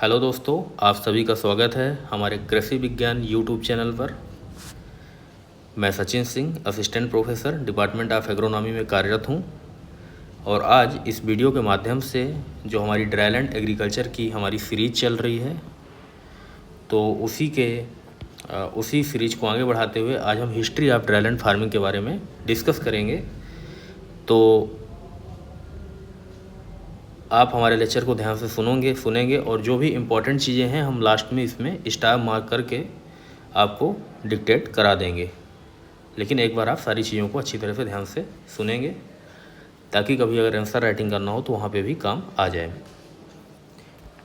Hello दोस्तों, आप सभी का स्वागत है हमारे कृषि विज्ञान यूट्यूब चैनल पर। मैं Sachin Singh, assistant professor department of agronomy में कार्यरत हूं और आज इस वीडियो के माध्यम से जो हमारी ड्राईलैंड एग्रीकल्चर की हमारी सीरीज़ चल रही है, तो उसी सीरीज़ को आगे बढ़ाते हुए आज हम हिस्ट्री ऑफ ड्राईलैंड फार्मिंग के बारे में डिस्कस करेंगे। तो आप हमारे लेक्चर को ध्यान से सुनेंगे और जो भी इम्पोर्टेंट चीज़ें हैं हम लास्ट में इसमें स्टार मार्क करके आपको डिक्टेट करा देंगे। लेकिन एक बार आप सारी चीज़ों को अच्छी तरह से ध्यान से सुनेंगे ताकि कभी अगर आंसर राइटिंग करना हो तो वहाँ पे भी काम आ जाए।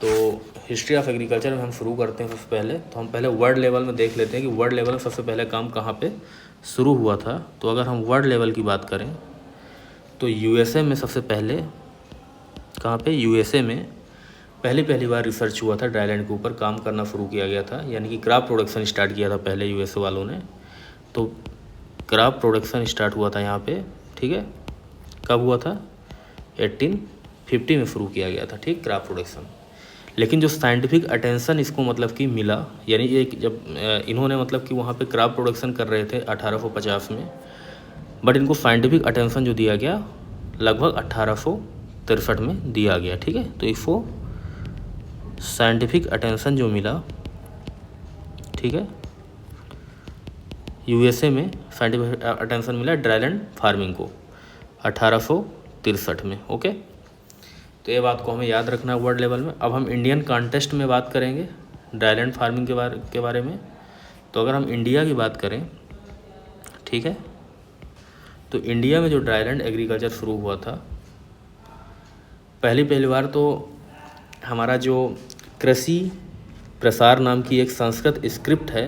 तो हिस्ट्री ऑफ एग्रीकल्चर में हम शुरू करते हैं। सबसे पहले तो हम पहले वर्ल्ड लेवल में देख लेते हैं कि वर्ल्ड लेवल में सबसे पहले काम कहाँ पर शुरू हुआ था। तो अगर हम वर्ल्ड लेवल की बात करें तो USA में सबसे पहले कहाँ पे USA में पहली बार रिसर्च हुआ था, ड्राईलैंड के ऊपर काम करना शुरू किया गया था, यानी कि क्रॉप प्रोडक्शन स्टार्ट किया था पहले USA वालों ने। तो क्रॉप प्रोडक्शन स्टार्ट हुआ था यहाँ पे, ठीक है। कब हुआ था? 1850 में शुरू किया गया था, ठीक, क्रॉप प्रोडक्शन। लेकिन जो साइंटिफिक अटेंशन इसको मतलब कि मिला, यानी एक जब इन्होंने मतलब कि वहाँ पे क्रॉप प्रोडक्शन कर रहे थे 1850 में, बट इनको साइंटिफिक अटेंशन जो दिया गया लगभग 1863 में दिया गया, ठीक है। तो इसको साइंटिफिक अटेंशन जो मिला, ठीक है, USA में साइंटिफिक अटेंशन मिला ड्राईलैंड फार्मिंग को 1863 में, ओके। तो ये बात को हमें याद रखना है वर्ल्ड लेवल में। अब हम इंडियन कॉन्टेक्स्ट में बात करेंगे ड्राईलैंड फार्मिंग के बारे में। तो अगर हम इंडिया की बात करें, ठीक है, तो इंडिया में जो ड्राईलैंड एग्रीकल्चर शुरू हुआ था पहली बार, तो हमारा जो कृषि प्रसार नाम की एक संस्कृत स्क्रिप्ट है,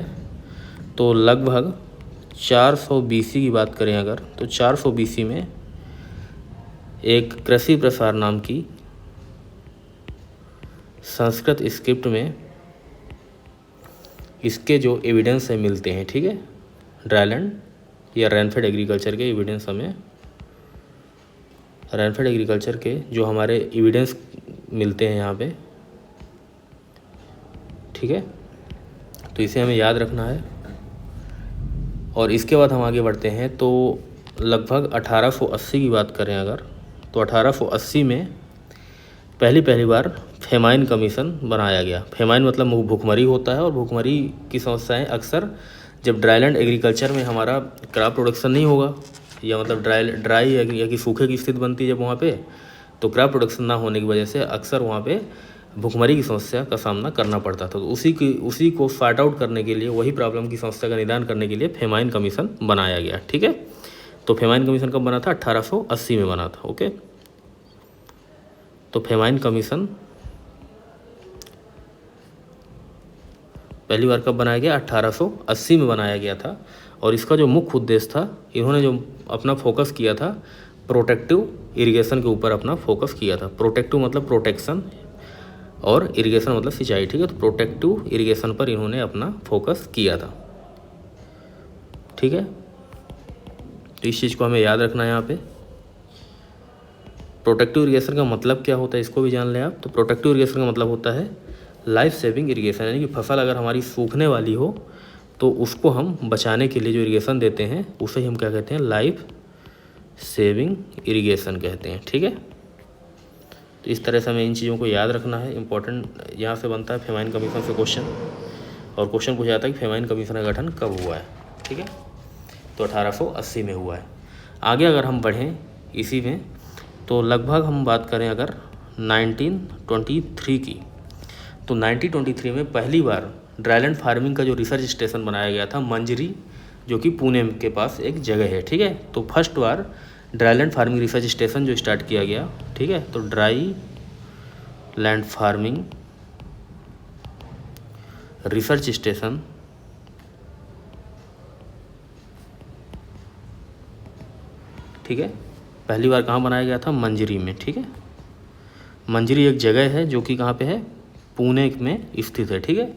तो लगभग 400 BC की बात करें अगर, तो 400 BC में एक कृषि प्रसार नाम की संस्कृत स्क्रिप्ट में इसके जो एविडेंस है मिलते हैं, ठीक है। ड्राईलैंड या रेनफेड एग्रीकल्चर के एविडेंस हमें, रेनफेड एग्रीकल्चर के जो हमारे एविडेंस मिलते हैं यहाँ पे, ठीक है। तो इसे हमें याद रखना है। और इसके बाद हम आगे बढ़ते हैं। तो लगभग 1880 की बात करें अगर, तो 1880 में पहली बार फेमाइन कमीशन बनाया गया। फेमाइन मतलब भूखमरी होता है, और भूखमरी की समस्याएं अक्सर जब ड्राईलैंड एग्रीकल्चर में हमारा क्रॉप प्रोडक्शन नहीं होगा, या मतलब ड्राई या कि सूखे की स्थिति बनती है जब वहाँ पे, तो क्रॉप प्रोडक्शन ना होने की वजह से अक्सर वहाँ पे भूखमरी की समस्या का सामना करना पड़ता था। तो उसी को सॉर्ट आउट करने के लिए, वही प्रॉब्लम की समस्या का निदान करने के लिए फेमाइन कमीशन बनाया गया, ठीक है। तो फेमाइन कमीशन कब बना था? 1880 में बना था, ओके। तो फेमाइन कमीशन पहली बार कब बनाया गया? 1880 में बनाया गया था। और इसका जो मुख्य उद्देश्य था, इन्होंने जो अपना फोकस किया था प्रोटेक्टिव इरिगेशन के ऊपर अपना फोकस किया था। प्रोटेक्टिव मतलब प्रोटेक्शन और इरिगेशन मतलब सिंचाई, ठीक है। तो प्रोटेक्टिव इरिगेशन पर इन्होंने अपना फोकस किया था, ठीक है। तो इस चीज़ को हमें याद रखना है यहाँ पे। प्रोटेक्टिव इरिगेशन का मतलब क्या होता है, इसको भी जान लें आप। तो प्रोटेक्टिव इरिगेशन का मतलब होता है लाइफ सेविंग इरिगेशन, यानी कि फसल अगर हमारी सूखने वाली हो तो उसको हम बचाने के लिए जो इरिगेशन देते हैं उसे ही हम क्या कहते हैं? लाइफ सेविंग इरिगेशन कहते हैं, ठीक है। तो इस तरह से हमें इन चीज़ों को याद रखना है। इंपॉर्टेंट यहाँ से बनता है फेमाइन कमीशन से क्वेश्चन, और क्वेश्चन पूछा जाता है कि फेमाइन कमीशन का गठन कब हुआ है, ठीक है। तो 1880 में हुआ है। आगे अगर हम बढ़ें इसी में, तो लगभग हम बात करें अगर 1923 की, तो 1923 में पहली बार ड्राईलैंड फार्मिंग का जो रिसर्च स्टेशन बनाया गया था मंजरी, जो कि पुणे के पास एक जगह है, ठीक है। तो फर्स्ट बार ड्राईलैंड फार्मिंग रिसर्च स्टेशन जो स्टार्ट किया गया, ठीक है। तो dry land farming research station ठीक है, पहली बार कहाँ बनाया गया था? मंजरी में, ठीक है। मंजरी एक जगह है जो कि कहाँ पे है? पुणे में स्थित है, ठीक है।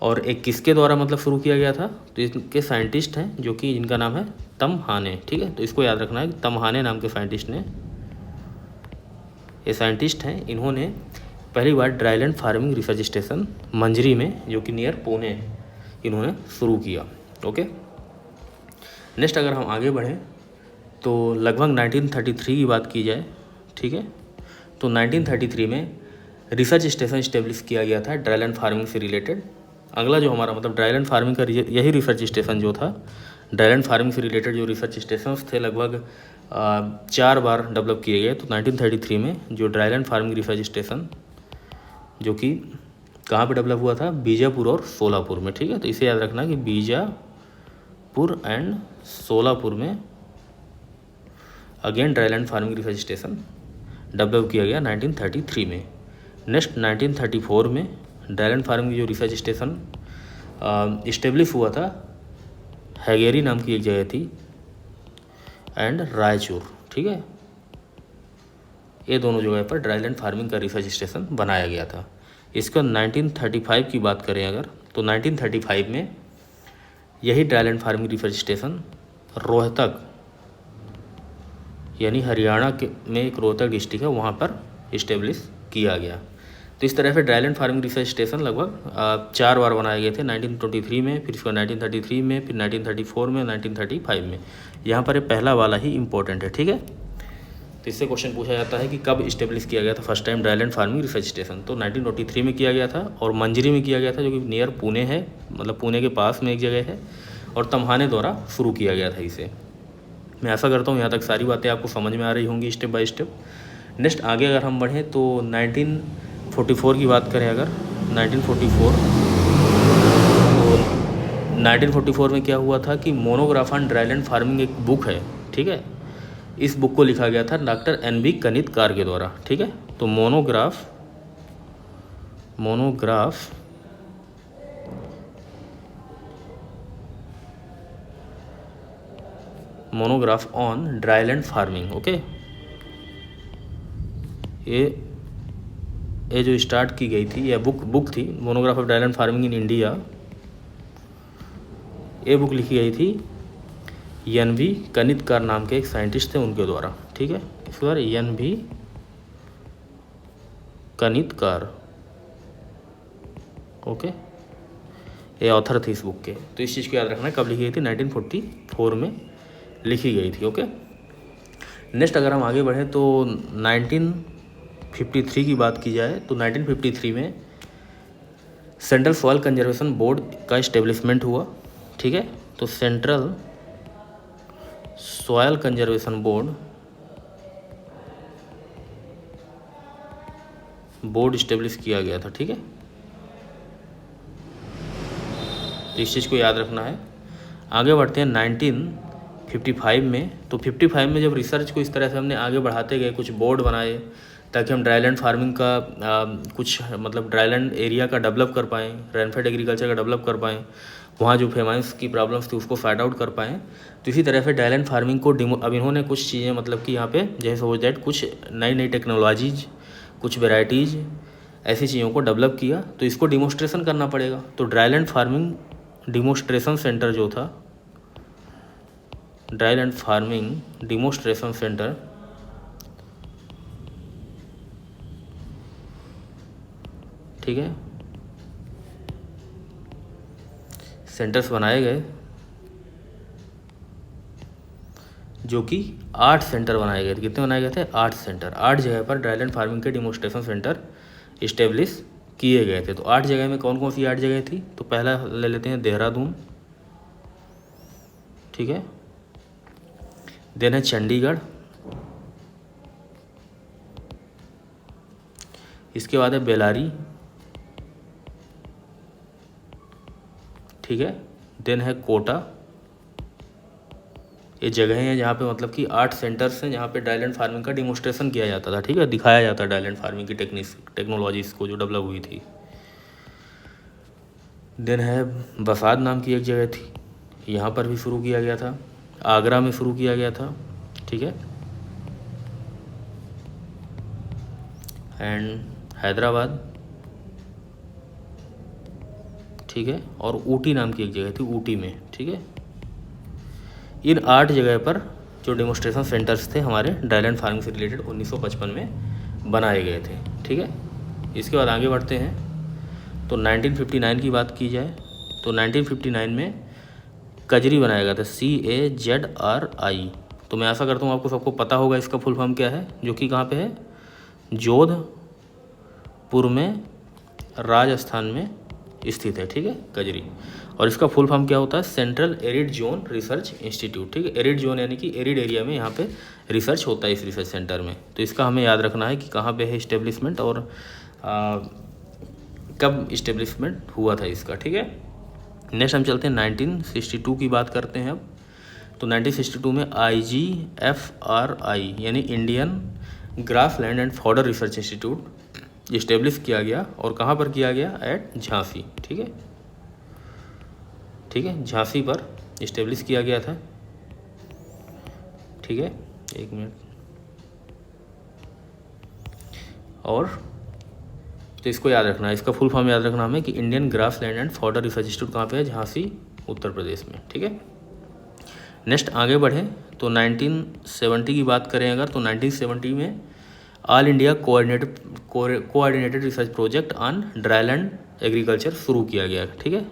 और एक किसके द्वारा मतलब शुरू किया गया था? तो इसके साइंटिस्ट हैं जो कि जिनका नाम है तमहाने, ठीक है। तो इसको याद रखना है, तमहाने नाम के साइंटिस्ट ने, ये साइंटिस्ट हैं, इन्होंने पहली बार ड्राईलैंड फार्मिंग रिसर्च स्टेशन मंजरी में, जो कि नियर पुणे, इन्होंने शुरू किया। ओके, नेक्स्ट अगर हम आगे बढ़ें तो लगभग 1933 की बात की जाए, ठीक है, तो 1933 में रिसर्च स्टेशन इस्टेब्लिश किया गया था ड्राईलैंड फार्मिंग से रिलेटेड। अगला जो हमारा मतलब ड्राईलैंड फार्मिंग का यही रिसर्च स्टेशन जो था, ड्राईलैंड फार्मिंग से रिलेटेड जो रिसर्च स्टेशंस थे लगभग 4 बार डेवलप किए गए। तो 1933 में जो ड्राईलैंड फार्मिंग रिसर्च स्टेशन जो कि कहाँ पे डेवलप हुआ था, बीजापुर और सोलापुर में, ठीक है, तो इसे याद रखना कि बीजापुर एंड सोलापुर में again dryland farming research station develop किया गया 1933 में। नेक्स्ट 1934 में ड्राईलैंड फार्मिंग जो रिसर्च स्टेशन इस्टेब्लिश हुआ था, हैगेरी नाम की एक जगह थी एंड रायचूर, ठीक है, ये दोनों जगह पर ड्राईलैंड फार्मिंग का रिसर्च स्टेशन बनाया गया था। इसका 1935 की बात करें अगर, तो 1935 में यही dryland farming research station Rohtak, यानी हरियाणा के में एक रोहतक डिस्ट्रिक्ट है, वहाँ पर इस्टेब्लिश किया गया। तो इस तरह से ड्राईलैंड फार्मिंग रिसर्च स्टेशन लगभग 4 बार बनाए गए थे, 1923 में, फिर इसको 1933 में, फिर 1934 में, 1935 में। यहाँ पर ये पहला वाला ही इम्पोर्टेंट है, ठीक है। तो इससे क्वेश्चन पूछा जाता है कि कब इस्टेब्लिश किया गया था first time dryland farming research station. तो 1923 में किया गया था और मंजरी में किया गया था, जो कि नियर पुणे है, मतलब पुणे के पास में एक जगह है, और तम्हाने द्वारा शुरू किया गया था इसे। मैं आशा करता हूँ यहाँ तक सारी बातें आपको समझ में आ रही होंगी स्टेप बाय स्टेप। नेक्स्ट आगे अगर हम बढ़ें तो 1944 की बात करें अगर, 1944 में क्या हुआ था कि मोनोग्राफ ऑन ड्राईलैंड फार्मिंग एक बुक है, ठीक है, इस बुक को लिखा गया था डॉक्टर NB कनितकार के द्वारा, ठीक है। तो monograph on dryland farming, okay, ये जो स्टार्ट की गई थी, या बुक थी, monograph of dryland farming in India, ये बुक लिखी गई थी NB कनितकार नाम के एक साइंटिस्ट थे, उनके द्वारा, ठीक है। इस बार NB कनितकार, ओके, ये ऑथर थे इस बुक के। तो इस चीज़ को याद रखना, कब लिखी गई थी, 1944 में लिखी गई थी, ओके। नेक्स्ट अगर हम आगे बढ़ें तो 1953 की बात की जाए तो 1953 में सेंट्रल सॉइल कंजर्वेशन बोर्ड का इस्टेब्लिशमेंट हुआ, ठीक है। तो central soil conservation board establish किया गया था, ठीक है। तो इस चीज़ को याद रखना है। आगे बढ़ते हैं 1955 में। तो 55 में जब रिसर्च को इस तरह से हमने आगे बढ़ाते गए, कुछ बोर्ड बनाए ताकि हम ड्राईलैंड फार्मिंग का कुछ मतलब ड्राईलैंड एरिया का डेवलप कर पाएँ, रेनफेड एग्रीकल्चर का डेवलप कर पाएँ, वहाँ जो फेमाइंस की प्रॉब्लम्स थी उसको फाइंड आउट कर पाएँ। तो इसी तरह से ड्राईलैंड फार्मिंग को अब इन्होंने कुछ चीज़ें मतलब कि यहाँ पे जैसे सपोज दैट कुछ नई टेक्नोलॉजीज, कुछ वेराइटीज़, ऐसी चीज़ों को डेवलप किया। तो इसको डिमोस्ट्रेशन करना पड़ेगा। तो ड्राईलैंड फार्मिंग डिमोस्ट्रेशन सेंटर जो था, ड्राईलैंड फार्मिंग डिमोस्ट्रेशन सेंटर, ठीक है, सेंटर्स बनाए गए, जो कि 8 सेंटर बनाए गए थे। कितने बनाए गए थे? 8 सेंटर। 8 जगह पर ड्राईलैंड फार्मिंग के डिमोस्ट्रेशन सेंटर इस्टेब्लिश किए गए थे। तो 8 जगह में कौन कौन सी 8 जगह थी? तो पहला ले लेते हैं देहरादून, ठीक है, देन है चंडीगढ़, इसके बाद है बेलारी, ठीक है, देन है कोटा। ये जगह हैं जहाँ पे मतलब कि 8 सेंटर्स हैं जहाँ पे ड्राईलैंड फार्मिंग का डिमोस्ट्रेशन किया जाता था, ठीक है, दिखाया जाता ड्राईलैंड फार्मिंग की टेक्नोलॉजीज़ को जो डेवलप हुई थी। देन है बसाद नाम की एक जगह थी, यहाँ पर भी शुरू किया गया था। आगरा में शुरू किया गया था, ठीक है, एंड हैदराबाद, ठीक है, और ऊटी नाम की एक जगह थी, ऊटी में, ठीक है। इन 8 जगह पर जो डेमोस्ट्रेशन सेंटर्स थे हमारे ड्राईलैंड फार्मिंग से रिलेटेड 1955 में बनाए गए थे, ठीक है। इसके बाद आगे बढ़ते हैं। तो 1959 की बात की जाए तो 1959 में कजरी बनाया गया था, CAZRI। तो मैं आशा करता हूँ आपको सबको पता होगा इसका फुल फॉर्म क्या है, जो कि कहाँ पे है, जोधपुर में, राजस्थान में स्थित है, ठीक है, कजरी। और इसका फुल फॉर्म क्या होता है, central arid zone research institute, ठीक है। एरिड जोन यानी कि एरिड एरिया में यहाँ पे रिसर्च होता है इस रिसर्च सेंटर में। तो इसका हमें याद रखना है कि कहाँ पे है इस्टेब्लिशमेंट और कब इस्टेब्लिशमेंट हुआ था इसका, ठीक है। नेक्स्ट हम चलते हैं 1962 की बात करते हैं अब। तो 1962 में IGFRI यानी Indian grassland and fodder research institute establish किया गया। और कहाँ पर किया गया, एट झांसी, ठीक है, ठीक है, झांसी पर इस्टेब्लिश किया गया था, ठीक है। एक मिनट। और तो इसको याद रखना है, इसका फुल फॉर्म याद रखना हमें कि Indian grassland and fodder research institute कहाँ पे है, झांसी, उत्तर प्रदेश में, ठीक है। नेक्स्ट आगे बढ़ें तो 1970 की बात करें अगर, तो 1970 में all India coordinated research project on dryland agriculture शुरू किया गया, ठीक है।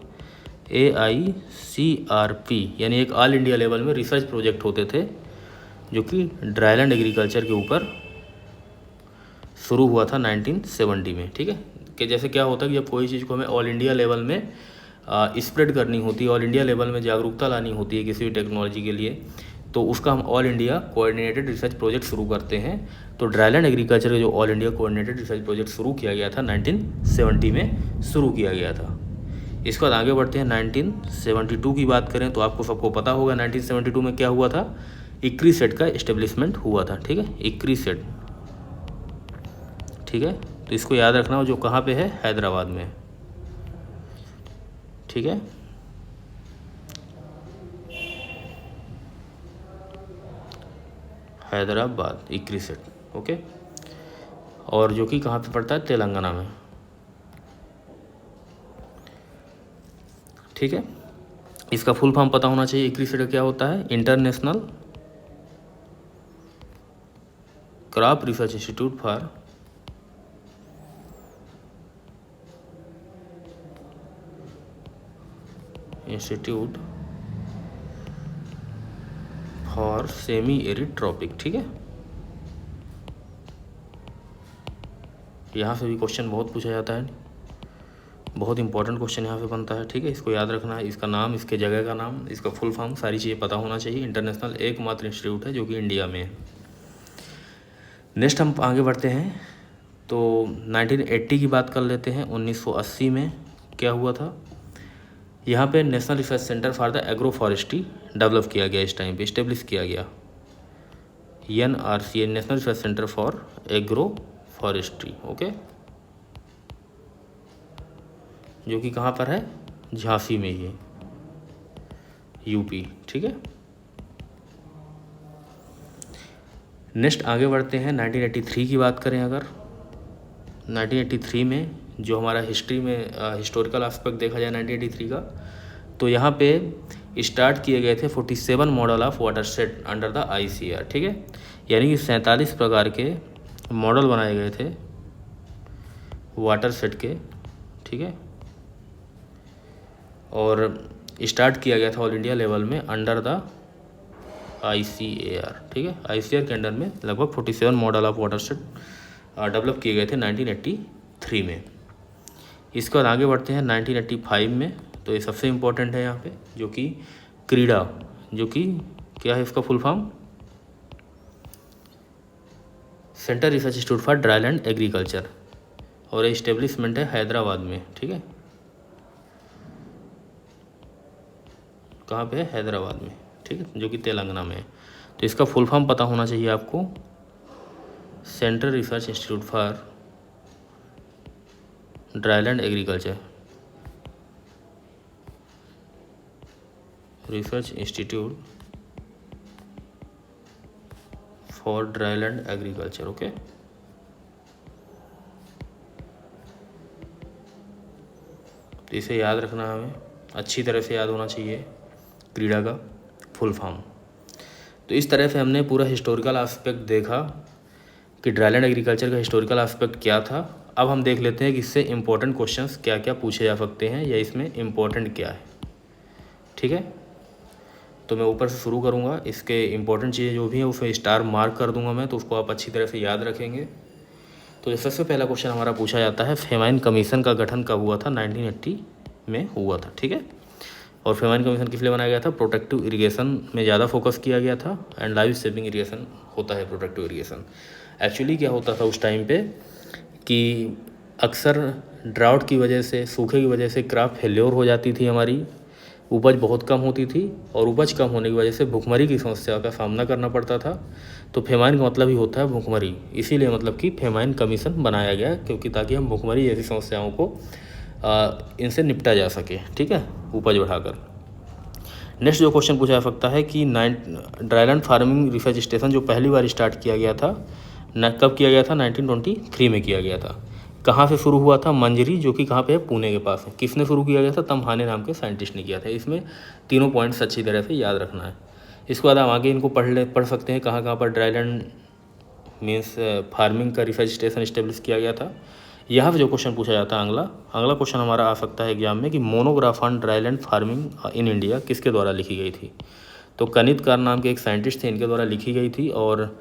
AICRP यानी एक ऑल इंडिया लेवल में रिसर्च प्रोजेक्ट होते थे जो कि ड्राईलैंड एग्रीकल्चर के ऊपर शुरू हुआ था 1970 में, ठीक है। कि जैसे क्या होता है कि जब कोई चीज़ को हमें ऑल इंडिया लेवल में स्प्रेड करनी होती है, ऑल इंडिया लेवल में जागरूकता लानी होती है किसी भी टेक्नोलॉजी के लिए, तो उसका हम all India coordinated research project शुरू करते हैं। तो ड्राईलैंड एग्रीकल्चर का जो all India coordinated research project शुरू किया गया था 1970 में शुरू किया गया था। इसके बाद आगे बढ़ते हैं 1972 की बात करें तो आपको सबको पता होगा 1972 में क्या हुआ था, ICRISAT का इस्टेब्लिशमेंट हुआ था, ठीक है, ICRISAT, ठीक है। तो इसको याद रखना हो, जो कहाँ पे है, हैदराबाद में, ठीक है। Hyderabad ICRISAT, okay. और जो कि कहाँ पे पड़ता है, तेलंगाना में, ठीक है। इसका फुल फॉर्म पता होना चाहिए, ICRISAT क्या होता है, international crop research institute for semi arid tropic, ठीक है। यहाँ से भी क्वेश्चन बहुत पूछा जाता है, बहुत इंपॉर्टेंट क्वेश्चन यहाँ पे बनता है, ठीक है। इसको याद रखना है, इसका नाम, इसके जगह का नाम, इसका फुल फॉर्म, सारी चीज़ें पता होना चाहिए। इंटरनेशनल एकमात्र इंस्टीट्यूट है जो कि इंडिया में है। नेक्स्ट हम आगे बढ़ते हैं तो 1980 की बात कर लेते हैं। 1980 में क्या हुआ था, यहाँ पे national research centre for the agro forestry develop किया गया, इस टाइम पे इस्टेब्लिश किया गया, NRC national research centre for agro forestry, okay, जो कि कहाँ पर है, झांसी में ही है, UP, ठीक है। नेक्स्ट आगे बढ़ते हैं 1983 की बात करें अगर, 1983 में जो हमारा हिस्ट्री में हिस्टोरिकल एस्पेक्ट देखा जाए 1983 का, तो यहाँ पे स्टार्ट किए गए थे 47 model of water set under the ICR, ठीक है। यानी कि 47 प्रकार के मॉडल बनाए गए थे वाटर सेट के, ठीक है। और स्टार्ट किया गया था ऑल इंडिया लेवल में अंडर द ICAR, ठीक है। ICAR के अंडर में लगभग 47 model of water set develop किए गए थे 1983 में। इसके बाद आगे बढ़ते हैं 1985 में, तो ये सबसे इम्पोर्टेंट है यहाँ पे, जो कि क्रीडा, जो कि क्या है इसका full form, centre research institute for dryland agriculture, और इस्टेब्लिशमेंट है हैदराबाद में, ठीक है। कहाँ पे है, हैदराबाद में, ठीक है, जो कि तेलंगाना में है। तो इसका फुल फॉर्म पता होना चाहिए आपको, central research institute for dryland agriculture, research institute for dryland agriculture, okay. तो इसे याद रखना हमें, अच्छी तरह से याद होना चाहिए क्रीडा का फुल फॉर्म। तो इस तरह से हमने पूरा हिस्टोरिकल एस्पेक्ट देखा कि ड्राईलैंड एग्रीकल्चर का हिस्टोरिकल एस्पेक्ट क्या था अब हम देख लेते हैं कि इससे इम्पोर्टेंट क्वेश्चंस क्या क्या पूछे जा सकते हैं या इसमें इम्पोर्टेंट क्या है। ठीक है, तो मैं ऊपर से शुरू करूँगा, इसके इम्पोर्टेंट चीज़ें जो भी हैं उसमें स्टार मार्क कर दूंगा मैं, तो उसको आप अच्छी तरह से याद रखेंगे। तो सबसे पहला क्वेश्चन हमारा पूछा जाता है फेमाइन कमीशन का गठन कब हुआ था? 1980 में हुआ था। ठीक है, और फेमाइन कमीशन किस लिए बनाया गया था? प्रोटेक्टिव इरिगेशन में ज़्यादा फोकस किया गया था, एंड लाइफ सेविंग इरिगेशन होता है प्रोटेक्टिव इरिगेशन। एक्चुअली क्या होता था उस टाइम पे कि अक्सर ड्राउट की वजह से, सूखे की वजह से क्रॉप फेल्योर हो जाती थी, हमारी उपज बहुत कम होती थी, और उपज कम होने की वजह से भुखमरी की समस्या का सामना करना पड़ता था। तो फेमाइन का मतलब ही होता है भुखमरी, इसीलिए मतलब कि फेमाइन कमीशन बनाया गया, क्योंकि ताकि हम भुखमरी जैसी समस्याओं को इनसे निपटा जा सके। ठीक है, उपज बढ़ाकर। नेक्स्ट जो क्वेश्चन पूछा जा सकता है कि ड्राईलैंड फार्मिंग रिसर्च स्टेशन जो पहली बार स्टार्ट किया गया था कब किया गया था? 1923 में किया गया था। कहाँ से शुरू हुआ था? मंजरी, जो कि कहाँ पे है? पुणे के पास है। किसने शुरू किया गया था? तमहाने नाम के साइंटिस्ट ने किया था। इसमें तीनों पॉइंट्स अच्छी तरह से याद रखना है। इसके बाद हम आगे इनको पढ़ सकते हैं कहाँ पर ड्राईलैंड मीन्स फार्मिंग का रिसर्च स्टेशन इस्टेब्लिश किया गया था। यहाँ पे जो क्वेश्चन पूछा जाता है अगला क्वेश्चन हमारा आ सकता है एग्जाम में कि monograph on dryland farming in India किसके द्वारा लिखी गई थी? तो कनितकार नाम के एक साइंटिस्ट थे, इनके द्वारा लिखी गई थी, और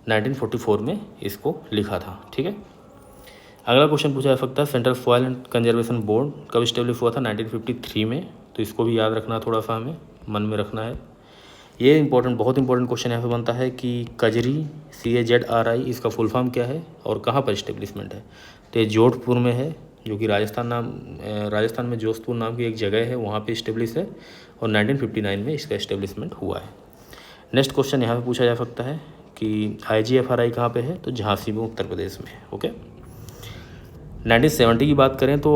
1944 में इसको लिखा था। ठीक है, अगला क्वेश्चन पूछा जा सकता है central soil and conservation board कब इस्टेब्लिश हुआ था? 1953 में। तो इसको भी याद रखना, थोड़ा सा हमें मन में रखना है। ये बहुत इंपॉर्टेंट क्वेश्चन यहाँ पे बनता है कि कजरी CAZRI इसका फुल फॉर्म क्या है और कहाँ पर इस्टेब्लिशमेंट है? तो ये जोधपुर में है, जो कि राजस्थान में जोधपुर नाम की एक जगह है, वहाँ पे इस्टेब्लिश है, और 1959 में इसका इस्टेब्लिशमेंट हुआ है। नेक्स्ट क्वेश्चन यहाँ पे पूछा जा सकता है कि IGFRI कहाँ पे है? तो झांसी में, उत्तर प्रदेश में। ओके, 1970 की बात करें तो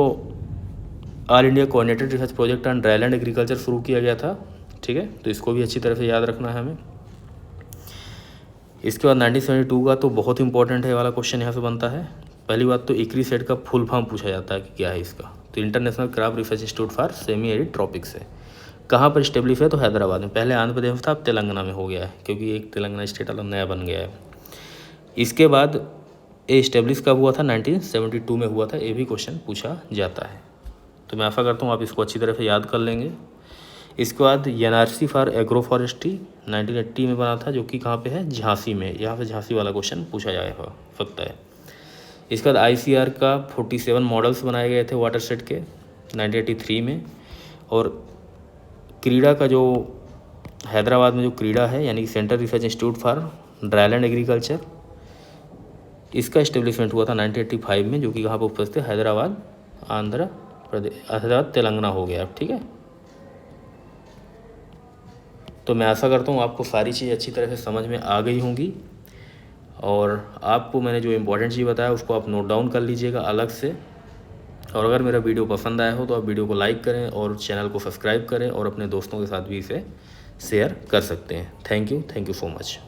all India coordinated research project on dryland agriculture शुरू किया गया था। ठीक है, तो इसको भी अच्छी तरह से याद रखना है हमें। इसके बाद 1972 का तो बहुत इंपॉर्टेंट है वाला क्वेश्चन यहाँ से बनता है। पहली बात तो ICRISAT का फुल फॉर्म पूछा जाता है कि क्या है इसका? तो international crop research institute for semi arid tropics है। कहाँ पर इस्टेब्लिश है? तो हैदराबाद में। पहले आंध्र प्रदेश में था, अब तेलंगाना में हो गया है, क्योंकि एक तेलंगाना स्टेट अलग नया बन गया है। इसके बाद ये इस्टेब्लिश कब हुआ था? 1972 में हुआ था। ये भी क्वेश्चन पूछा जाता है। तो मैं आशा करता हूँ आप इसको अच्छी तरह से याद कर लेंगे। इसके बाद NRC फॉर एग्रो फॉरेस्ट्री 1980 में बना था, जो कि कहाँ पे है? झांसी में। यहाँ पे झांसी वाला क्वेश्चन पूछा जा सकता है। इसके बाद ICR का 47 मॉडल्स बनाए गए थे वाटरशेड के 1983 में। और क्रीडा का जो हैदराबाद में जो क्रीडा है, यानी कि central research institute for dryland agriculture, इसका इस्टेब्लिशमेंट हुआ था 1985 में, जो कि कहाँ पर उपस्थित है? हैदराबाद, आंध्र प्रदेश, हैदराबाद तेलंगाना हो गया। ठीक है, तो मैं आशा करता हूँ आपको सारी चीज़ अच्छी तरह से समझ में आ गई होंगी, और आपको मैंने जो इम्पोर्टेंट चीज़ बताया उसको आप नोट डाउन कर लीजिएगा अलग से। और अगर मेरा वीडियो पसंद आया हो तो आप वीडियो को लाइक करें और चैनल को सब्सक्राइब करें, और अपने दोस्तों के साथ भी इसे शेयर कर सकते हैं। Thank you so much.